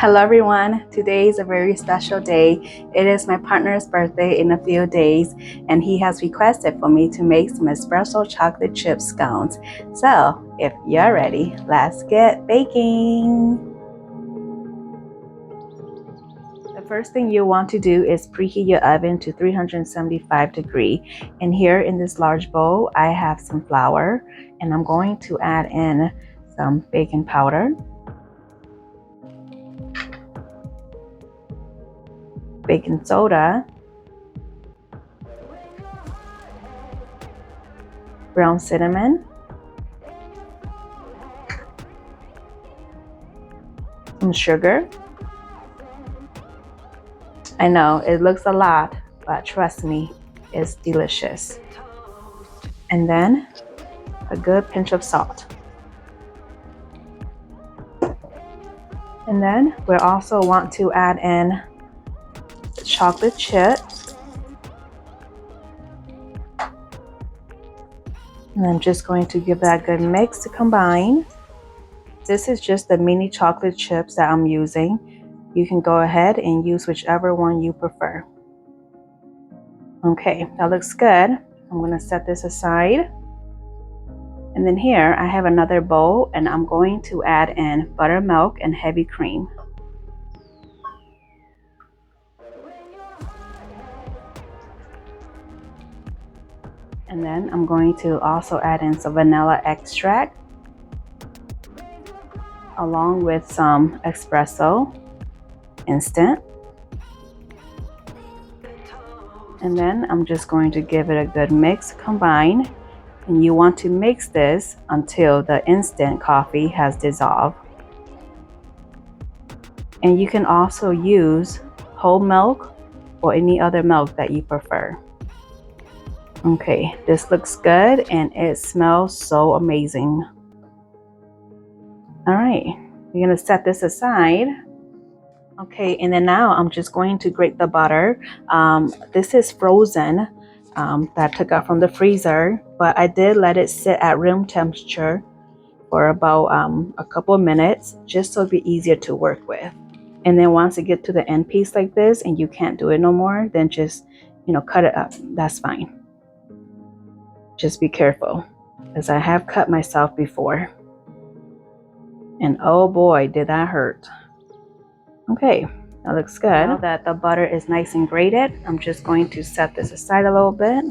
Hello everyone, today is a very special day. It is my partner's birthday in a few days and he has requested for me to make some espresso chocolate chip scones. So if you're ready, let's get baking. The first thing you want to do is preheat your oven to 375 degrees. And here in this large bowl, I have some flour and I'm going to add in some baking powder, baking soda, ground cinnamon, some sugar. I know it looks a lot, but trust me, it's delicious. And then a good pinch of salt. And then we also want to add in the chocolate chips. And I'm just going to give that a good mix to combine. This is just the mini chocolate chips that I'm using. You can go ahead and use whichever one you prefer. Okay, that looks good. I'm going to set this aside. And then here I have another bowl and I'm going to add in buttermilk and heavy cream. And then I'm going to also add in some vanilla extract along with some espresso instant. And then I'm just going to give it a good mix, combine. And you want to mix this until the instant coffee has dissolved. And you can also use whole milk or any other milk that you prefer. Okay, this looks good and it smells so amazing. All right, we're gonna set this aside. Okay, and then now I'm just going to grate the butter. This is frozen that I took out from the freezer, but I did let it sit at room temperature for about a couple of minutes, just so it'd be easier to work with. And then once it gets to the end piece like this and you can't do it no more, then just, cut it up. That's fine. Just be careful, as I have cut myself before. And oh boy, did that hurt. Okay, that looks good. Now that the butter is nice and grated, I'm just going to set this aside a little bit.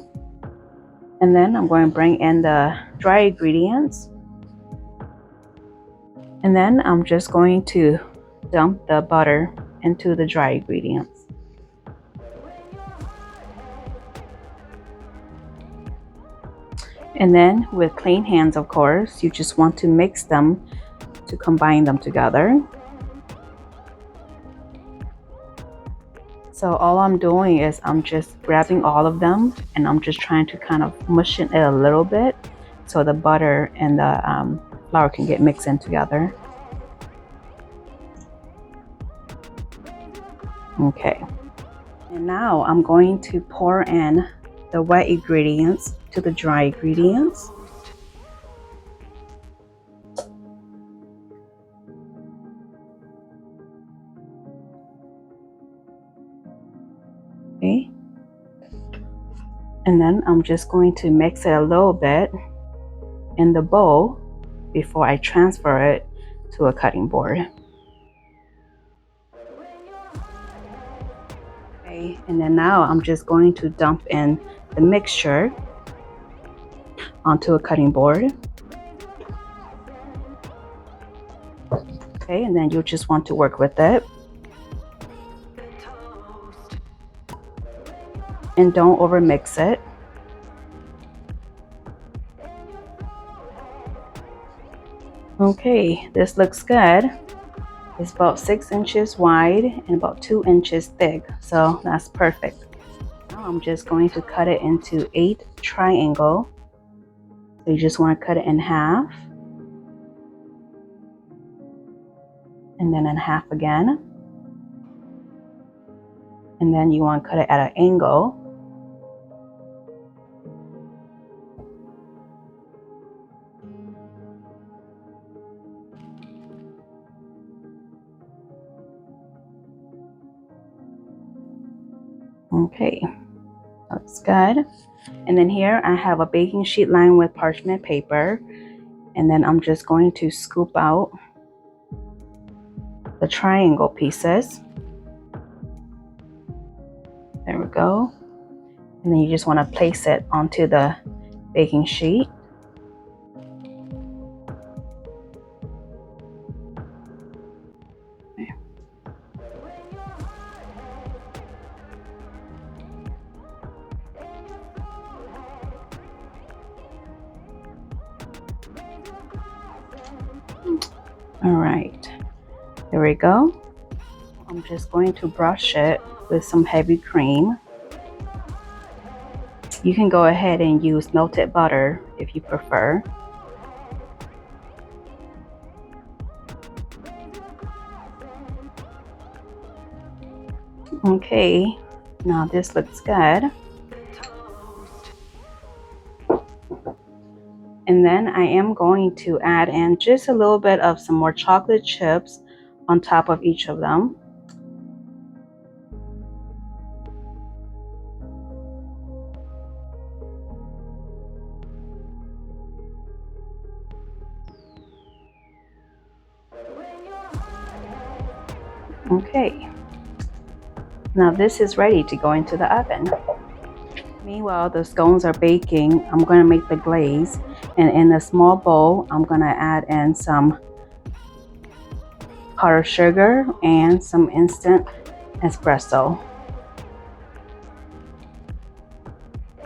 And then I'm going to bring in the dry ingredients. And then I'm just going to dump the butter into the dry ingredients. And then with clean hands, of course, you just want to mix them to combine them together. So all I'm doing is I'm just grabbing all of them and I'm just trying to kind of mush it a little bit so the butter and the flour can get mixed in together. Okay. And now I'm going to pour in the wet ingredients to the dry ingredients. Okay. And then I'm just going to mix it a little bit in the bowl before I transfer it to a cutting board. Okay, and then now I'm just going to dump in the mixture onto a cutting board. Okay, and then you'll just want to work with it. And don't over mix it. Okay, this looks good. It's about 6 inches wide and about 2 inches thick, so that's perfect. Now I'm just going to cut it into 8 triangles. So you just want to cut it in half. And then in half again. And then you want to cut it at an angle. Okay, looks good. And then here I have a baking sheet lined with parchment paper. And then I'm just going to scoop out the triangle pieces. There we go. And then you just want to place it onto the baking sheet. All right, there we go. I'm just going to brush it with some heavy cream. You can go ahead and use melted butter if you prefer. Okay, now this looks good. And then I am going to add in just a little bit of some more chocolate chips on top of each of them. Okay, now this is ready to go into the oven. Meanwhile, the scones are baking. I'm going to make the glaze, and in a small bowl, I'm going to add in some powdered sugar and some instant espresso.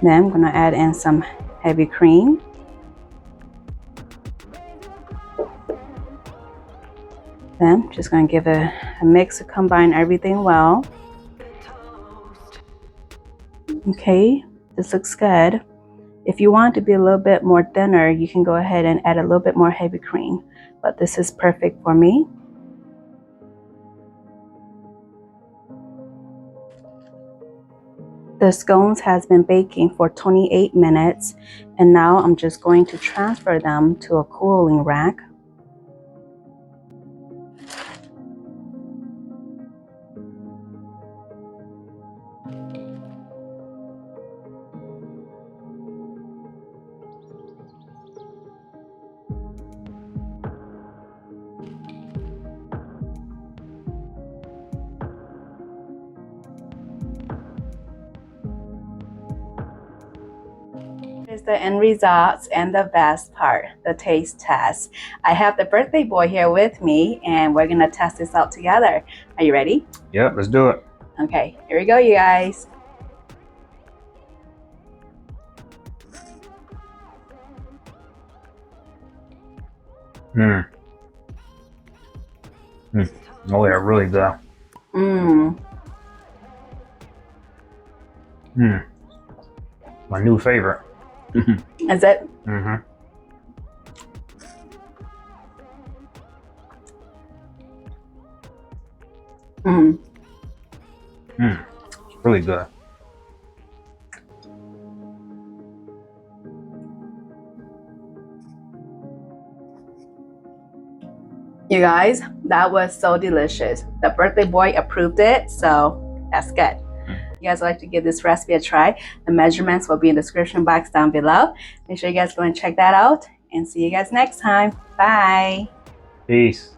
Then I'm going to add in some heavy cream. Then just going to give it a mix to combine everything well. Okay, this looks good. If you want it to be a little bit more thinner, you can go ahead and add a little bit more heavy cream, but this is perfect for me. The scones has been baking for 28 minutes, and now I'm just going to transfer them to a cooling rack. Here's the end results and the best part, the taste test. I have the birthday boy here with me, and we're gonna test this out together. Are you ready? Yep, let's do it. Okay, here we go, you guys. Oh yeah, really good. My new favorite. Is it? It's really good. You guys, that was so delicious. The birthday boy approved it, so that's good. You guys would like to give this recipe a try, the measurements will be in the description box down below. Make sure you guys go and check that out, and see you guys next time. Bye. Peace.